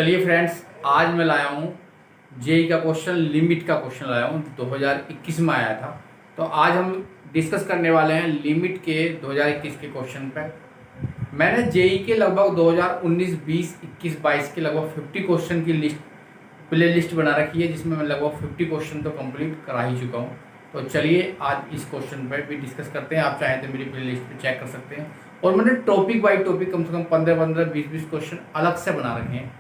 चलिए फ्रेंड्स, आज मैं लाया हूँ जेई का क्वेश्चन, लिमिट का क्वेश्चन लाया हूँ। 2021 में आया था। तो आज हम डिस्कस करने वाले हैं लिमिट के 2021 के क्वेश्चन पे। मैंने जेई के लगभग 2019, 20, 21, 22 के लगभग 50 क्वेश्चन की प्ले लिस्ट बना रखी है, जिसमें मैं लगभग 50 क्वेश्चन तो कंप्लीट करा ही चुका हूँ। तो चलिए आज इस क्वेश्चन पर भी डिस्कस करते हैं। आप चाहें तो मेरी प्ले लिस्ट पर चेक कर सकते हैं। और मैंने टॉपिक बाई टॉपिक कम से कम 15-15, 20-20 क्वेश्चन अलग से बना रखे हैं,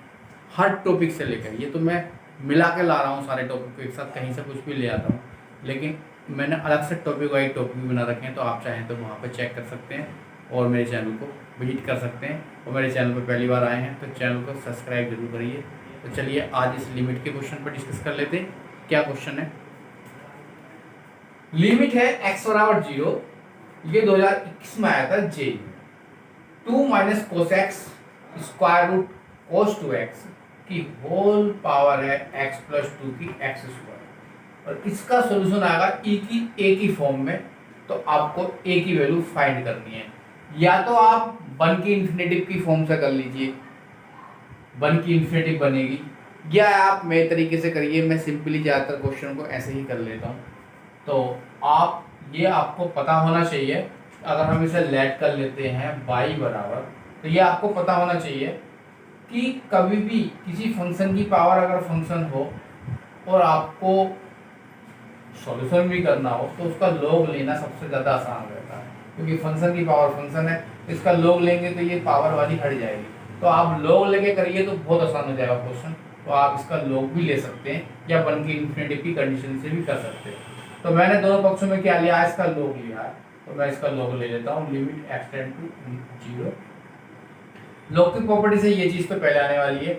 हर टॉपिक से लेकर। ये तो मैं मिला के ला रहा हूँ सारे टॉपिक को एक साथ, कहीं से कुछ भी ले आता हूँ, लेकिन मैंने अलग से टॉपिक वाइज टॉपिक बना रखे हैं। तो आप चाहें तो वहाँ पर चेक कर सकते हैं और मेरे चैनल को विजिट कर सकते हैं। और मेरे चैनल पर पहली बार आए हैं तो चैनल को सब्सक्राइब जरूर करिए। तो चलिए आज इस लिमिट के क्वेश्चन पर डिस्कस कर लेते हैं। क्या क्वेश्चन है? लिमिट है x बराबर 0। ये 2021 में आया था जे। 2 minus cos x square root cos 2x की होल पावर है x प्लस 2 की एक्स स्क्वायर। और इसका सोल्यूशन आएगा ए की फॉर्म में। तो आपको ए की वैल्यू फाइंड करनी है। या तो आप 1 की इन्फिनेटिव की फॉर्म से कर लीजिए, 1 की इन्फिनेटिव बनेगी, या आप मेरे तरीके से करिए। मैं सिंपली ज़्यादातर क्वेश्चन को ऐसे ही कर लेता हूँ। तो ये आपको पता होना चाहिए। अगर हम इसे लेट कर लेते हैं y बराबर, तो ये आपको पता होना चाहिए कि कभी भी किसी फंक्शन की पावर अगर फंक्शन हो और आपको सॉल्यूशन भी करना हो तो उसका लॉग लेना सबसे ज़्यादा आसान रहता है, क्योंकि फंक्शन की पावर फंक्शन है, इसका लॉग लेंगे तो ये पावर वाली हट जाएगी। तो आप लॉग लेके करिए तो बहुत आसान हो जाएगा क्वेश्चन। तो आप इसका लॉग भी ले सकते हैं या 1 की इन्फिनिटिव की कंडीशन से भी कर सकते हैं। तो मैंने दोनों पक्षों में क्या लिया है, इसका लॉग लिया है। तो मैं इसका लॉग ले लेता हूँ। Limit x tend to 0। Log की प्रॉपर्टी से ये चीज़ तो पहले आने वाली है,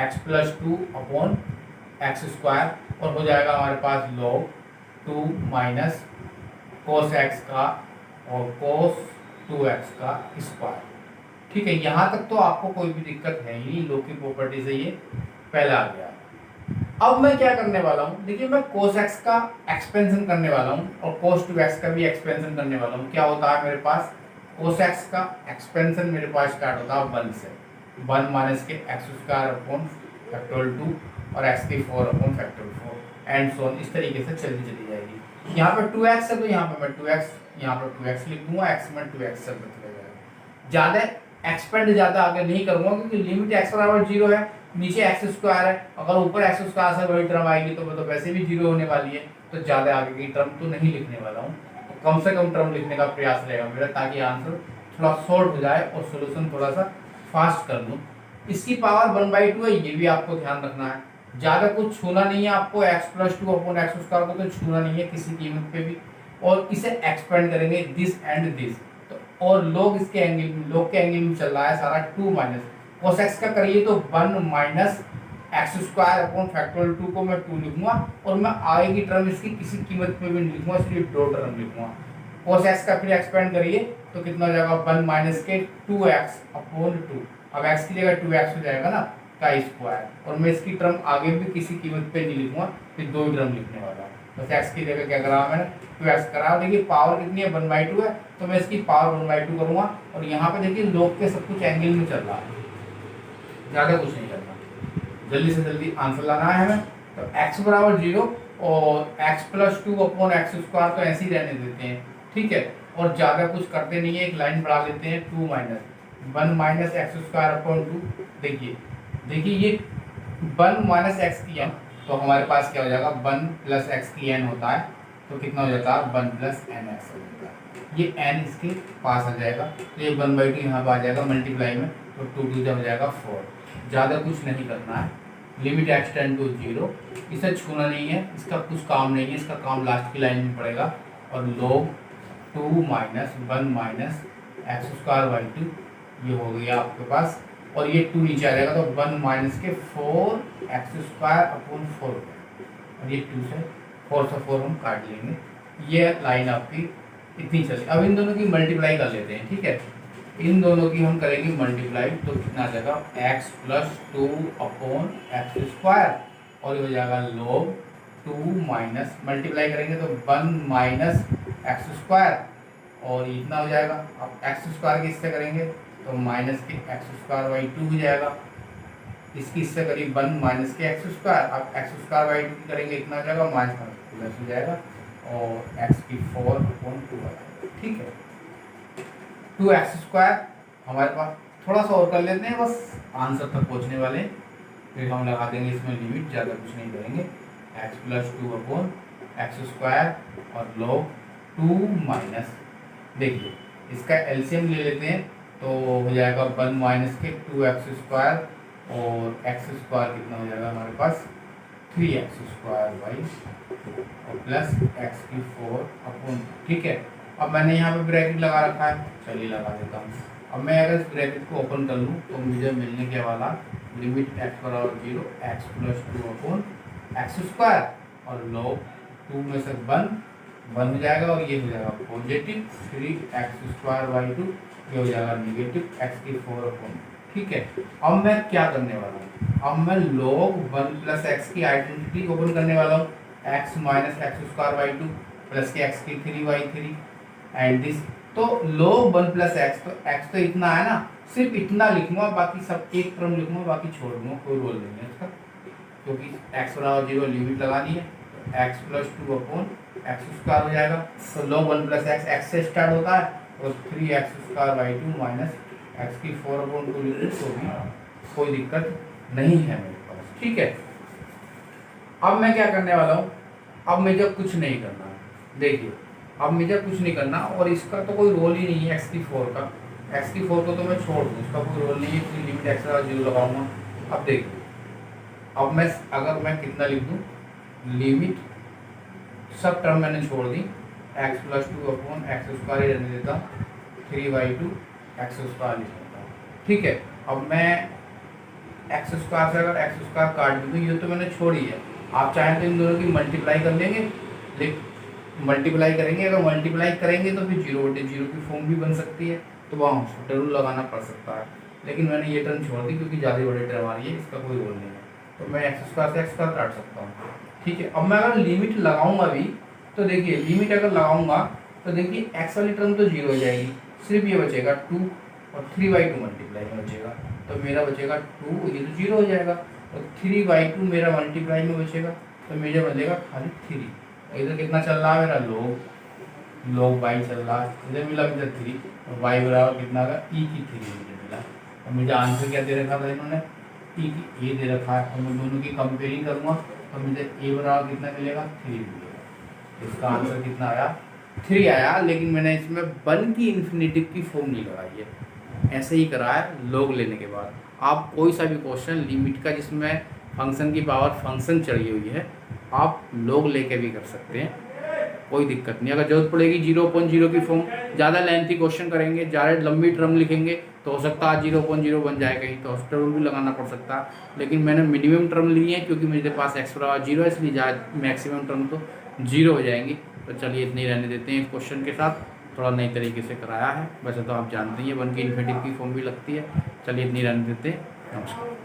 x plus 2 upon X square, और हो जाएगा हमारे पास लॉग 2 माइनस कोस एक्स का और कोस 2x का स्क्वायर। ठीक है, यहाँ तक तो आपको कोई भी दिक्कत है ही नहीं। लॉग की प्रॉपर्टी से ये पहले आ गया। अब मैं क्या करने वाला हूँ, देखिए मैं cos x का एक्सपेंशन करने वाला हूँ और cos 2x का भी एक्सपेंशन करने वाला हूँ। क्या होता है मेरे पास, cos x का एक्सपेंशन मेरे पास स्टार्ट होता है 1 से, 1 माइनस के एक्स स्क्वायर अपॉन फैक्टोरियल 2 और x की 4 upon factorial 4 and so on. इस तरीके से चली जाएगी। यहाँ पे 2x है तो यहाँ पे मैं 2x, यहाँ पर 2x लिख दूंगा, x में 2x शब्द चले जाएगा। ज़्यादा एक्सपेंड ज़्यादा आगे नहीं करूँगा, क्योंकि लिमिट x बराबर 0 है, नीचे एक्स स्क्वायर है। अगर ऊपर एक्स स्क्वायर से वही टर्म आएगी तो वो तो वैसे भी 0 होने वाली है। तो ज़्यादा आगे की टर्म तो नहीं लिखने वाला हूँ। तो कम से कम टर्म लिखने का प्रयास रहेगा मेरा, ताकि आंसर थोड़ा शॉर्ट हो जाए और सोल्यूशन थोड़ा सा फास्ट कर लूँ। इसकी पावर 1/2 है, ये भी आपको ध्यान रखना है। ज़्यादा कुछ छूना नहीं है आपको, x plus 2 upon X square को तो छूना नहीं है किसी कीमत पे भी। और इसे एक्सपेंड करेंगे दिस एंड दिस। तो और लॉग इसके एंगल, लॉग के एंगल में चल रहा है सारा 2 माइनस cos x का करिए तो 1 minus x square upon factorial 2 को मैं 2 लिखूंगा, और मैं आगे की टर्म इसकी किसी कीमत पे भी नहीं लिखूंगा, सिर्फ दो टर्म लिखूंगा। cos x का फिर एक्सपेंड करिए तो कितना हो जाएगा, 1 माइनस के 2x अपॉन 2। अब x की जगह 2x हो जाएगा ना, का स्क्वायर। और मैं इसकी टर्म आगे भी किसी कीमत पे नहीं लिखूंगा, फिर दो ही टर्म लिखने वाला हूँ। बस x की जगह क्या करा मैंने, 2x करा। देखिए पावर कितनी है, 1/2 है, तो मैं इसकी पावर 1/2 करूंगा। और यहाँ पे देखिए लॉग के सब कुछ एंगल में चल रहा है, ज़्यादा कुछ नहीं करना, जल्दी से जल्दी आंसर लाना है हमें। तो x बराबर 0 और x plus 2 upon X square तो ऐसे ही रहने देते हैं, ठीक है। और ज़्यादा कुछ करते नहीं है, एक लाइन बढ़ा लेते हैं, 2 minus 1 minus x square upon 2। देखिए ये 1 माइनस एक्स की एन, तो हमारे पास क्या हो जाएगा, 1 प्लस एक्स की एन होता है, तो कितना हो जाता है, 1 प्लस एन एक्स हो जाता है। ये एन इसके पास आ जाएगा, तो ये 1/2 यहाँ पर आ जाएगा मल्टीप्लाई में, तो 2 2 हो जाएगा 4। ज़्यादा कुछ नहीं करना है। लिमिट x टेंड टू 0, इसे छूना नहीं है, इसका कुछ काम नहीं है, इसका काम लास्ट की लाइन में पड़ेगा। और log 2 minus 1 minus x square by 2 ये हो गया आपके पास। और ये 2 नीचे आ जाएगा, तो 1 माइनस के 4 एक्स स्क्वायर अपॉन 4, और ये 2 से 4 से 4 हम काट लेंगे। ये लाइन आपकी इतनी चली। अब इन दोनों की मल्टीप्लाई कर लेते हैं, ठीक है। इन दोनों की हम करेंगे मल्टीप्लाई, तो कितना आ जाएगा, x plus 2 upon X square, और ये हो जाएगा log 2 माइनस, मल्टीप्लाई करेंगे तो 1 माइनस एक्स स्क्वायर, और इतना हो जाएगा। अब एक्स स्क्वायर किससे करेंगे, तो माइनस के एक्स स्क्वायर बाई 2 हो जाएगा। इसकी इससे करीब 1 माइनस के एक्स स्क्वायर। अब एक्स स्क्वायर बाई 2 करेंगे इतना आ जाएगा, माइनस प्लस हो जाएगा और एक्स की 4/2 आ जाएगा। ठीक है, 2x² हमारे पास। थोड़ा सा और कर लेते हैं, बस आंसर तक पहुंचने वाले हैं। फिर हम लगा देंगे इसमें लिमिट, ज़्यादा कुछ नहीं करेंगे। x + 2/x² और log 2 माइनस, देखिए इसका एलसीएम ले लेते हैं तो हो जाएगा 1 माइनस के 2x² और x² कितना हो जाएगा हमारे पास 3x² बाई और प्लस x की 4/2। ठीक है, अब मैंने यहाँ पे ब्रैकेट लगा रखा है, चलिए लगा देता हूँ। अब मैं अगर इस ब्रैकेट को ओपन कर लूँ तो मुझे मिलने के वाला लिमिट x = 0 x + 2/x² और log 2 में से 1 हो जाएगा और ये हो जाएगा पॉजिटिव 3x²/2, ये हो जाएगा नेगेटिव x की 4/2। ठीक है, अब मैं क्या करने वाला हूँ, अब मैं log 1 + x की आइडेंटिटी ओपन करने वाला हूँ, x - x² प्लस के x की 3/3 एंड दिस। तो log 1 + x, तो x तो इतना है ना, सिर्फ इतना लिखूंगा, बाकी सब एक टर्म लिखूंगा, बाकी छोड़ दूंगा, कोई रोल नहीं है इसका, क्योंकि x = 0 लिमिट लगानी है। x + 2/x² हो जाएगा। तो log 1 + x से स्टार्ट होता है और 3x² माइनस x की 4/2 लिखूँ तो भी कोई दिक्कत नहीं है मेरे पास। ठीक है, अब मैं क्या करने वाला हूँ, अब मुझे कुछ नहीं करना है। देखिए अब मुझे कुछ नहीं करना और इसका तो कोई रोल ही नहीं है x की 4 का। x की 4 को तो मैं छोड़ दूँ, इसका कोई रोल नहीं है, इसकी लिमिट x = 0 लगाऊंगा। अब देखिए, अब मैं अगर मैं कितना लिख दूँ, लिमिट सब टर्म मैंने छोड़ दी, x + 2/x² ही रहने देता हूँ, 3/2 x² लिख देता हूँ। ठीक है, अब मैं x² से अगर x² काट भी दूँ, ये तो मैंने छोड़ी है। आप चाहें तो इन दोनों की मल्टीप्लाई कर लेंगे, लेकिन मल्टीप्लाई करेंगे, अगर मल्टीप्लाई करेंगे तो फिर 0/0 की फॉर्म भी बन सकती है, तो वहाँ रूल लगाना पड़ सकता है। लेकिन मैंने ये टर्म छोड़ दी क्योंकि ज़्यादा बड़े टर्म आ रही है, इसका कोई रोल नहीं है, तो मैं x² से x² काट सकता हूँ। ठीक है, अब मैं अगर लिमिट लगाऊंगा भी, तो देखिए लिमिट अगर लगाऊंगा तो देखिए x वाली टर्म तो 0 हो जाएगी, सिर्फ ये बचेगा 2 और 3/2 मल्टीप्लाई में बचेगा, तो मेरा बचेगा 2, ये तो 0 हो जाएगा, और 3/2 मेरा मल्टीप्लाई में बचेगा, तो मेरा बचेगा खाली 3। इधर कितना चल रहा है मेरा, log y चल रहा है, इधर मिला मुझे 3 और y बराबर कितना आएगा e की 3 मुझे मिला। और मुझे आंसर क्या दे रखा था इन्होंने, e की a दे रखा है, और मैं दोनों की कंपेयरिंग करूँगा तो मुझे a बराबर कितना मिलेगा 3 मिलेगा। इसका आंसर कितना आया 3 आया, लेकिन मैंने इसमें 1 की इन्फिनेटिव की फॉर्म नहीं लगाई है, ऐसे ही करा है log लेने के बाद। आप कोई सा भी क्वेश्चन लिमिट का जिसमें फंक्शन की पावर फंक्शन चढ़ी हुई है, आप log लेके भी कर सकते हैं, कोई दिक्कत नहीं। अगर जरूरत पड़ेगी 0/0 की फॉर्म, ज़्यादा लेंथी क्वेश्चन करेंगे, ज़्यादा लंबी टर्म लिखेंगे तो हो सकता है 0/0 बन जाए कहीं, तो हॉस्पिटल रूल भी लगाना पड़ सकता है। लेकिन मैंने मिनिमम टर्म ली है क्योंकि मेरे पास x = 0 है, इसलिए मैक्सिमम टर्म तो 0 हो जाएंगी। तो चलिए इतने ही रहने देते हैं इस क्वेश्चन के साथ, थोड़ा नई तरीके से कराया है, वैसे तो आप जानते ही हैं 1 की इन्फिनेटिव की फॉर्म भी लगती है। चलिए इतनी रहने देते हैं, नमस्कार।